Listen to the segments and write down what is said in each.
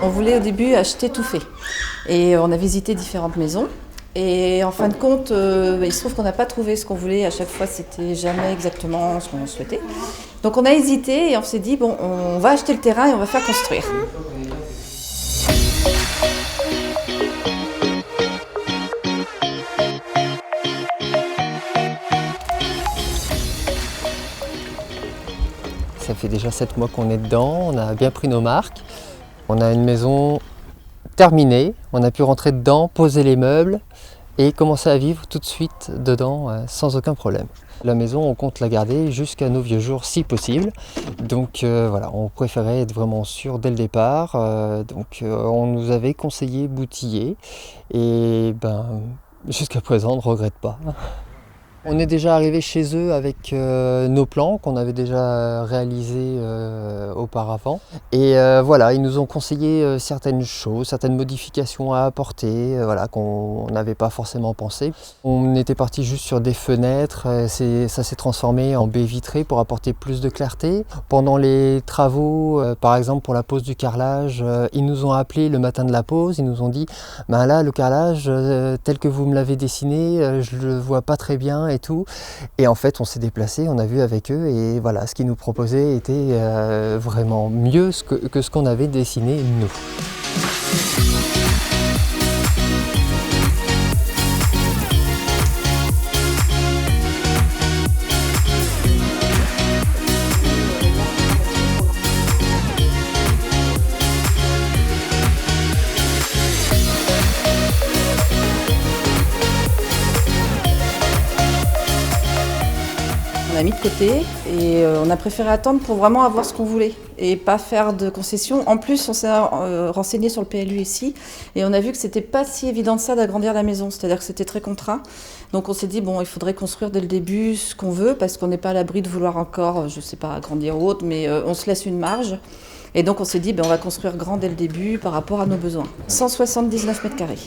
On voulait au début acheter tout fait et on a visité différentes maisons. Et en fin de compte, il se trouve qu'on n'a pas trouvé ce qu'on voulait. À chaque fois, c'était jamais exactement ce qu'on souhaitait. Donc on a hésité et on s'est dit, bon, on va acheter le terrain et on va faire construire. Ça fait déjà 7 mois qu'on est dedans, on a bien pris nos marques. On a une maison terminée, on a pu rentrer dedans, poser les meubles et commencer à vivre tout de suite dedans sans aucun problème. La maison, on compte la garder jusqu'à nos vieux jours si possible. Donc voilà, on préférait être vraiment sûr dès le départ. On nous avait conseillé Boutillier et jusqu'à présent on ne regrette pas. On est déjà arrivé chez eux avec nos plans qu'on avait déjà réalisés auparavant. Et voilà, ils nous ont conseillé certaines choses, certaines modifications à apporter, qu'on n'avait pas forcément pensé. On était parti juste sur des fenêtres, ça s'est transformé en baies vitrées pour apporter plus de clarté. Pendant les travaux, par exemple pour la pose du carrelage, ils nous ont appelé le matin de la pose, ils nous ont dit là le carrelage tel que vous me l'avez dessiné, je le vois pas très bien et tout. Et en fait on s'est déplacé, on a vu avec eux et voilà, ce qu'ils nous proposaient était vraiment mieux que ce qu'on avait dessiné nous. On a mis de côté et on a préféré attendre pour vraiment avoir ce qu'on voulait et pas faire de concessions. En plus, on s'est renseigné sur le PLU ici et on a vu que c'était pas si évident de ça d'agrandir la maison, c'est-à-dire que c'était très contraint. Donc on s'est dit bon, il faudrait construire dès le début ce qu'on veut parce qu'on n'est pas à l'abri de vouloir encore, je sais pas, agrandir ou autre, mais on se laisse une marge. Et donc on s'est dit on va construire grand dès le début par rapport à nos besoins. 179 mètres carrés.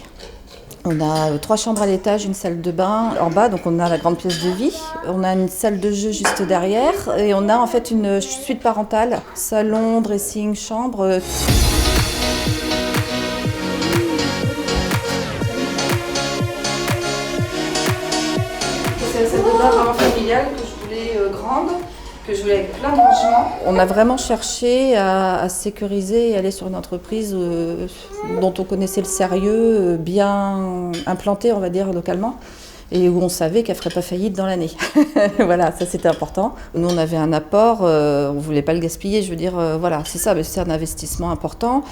On a 3 chambres à l'étage, une salle de bain en bas, donc on a la grande pièce de vie. On a une salle de jeu juste derrière et on a en fait une suite parentale, salon, dressing, chambre. C'est la salle de bain vraiment familiale que je voulais grande, que je voulais avec plein de rangements. On a vraiment cherché à sécuriser et aller sur une entreprise dont on connaissait le sérieux, bien implantée, on va dire, localement, et où on savait qu'elle ne ferait pas faillite dans l'année. Voilà, ça c'était important. Nous, on avait un apport, on ne voulait pas le gaspiller, je veux dire, voilà, c'est ça, c'est un investissement important.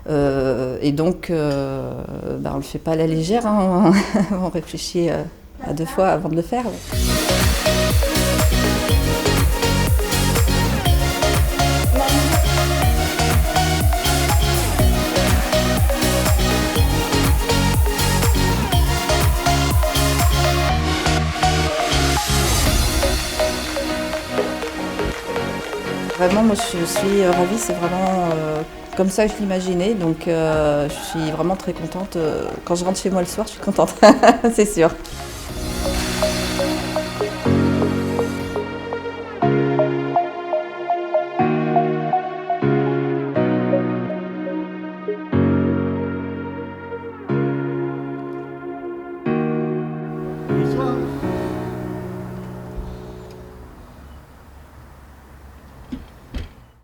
Et donc, on ne le fait pas à la légère, hein, on réfléchit à 2 fois avant de le faire. Vraiment, moi je suis ravie, c'est vraiment comme ça que je l'imaginais, donc je suis vraiment très contente. Quand je rentre chez moi le soir, je suis contente, c'est sûr.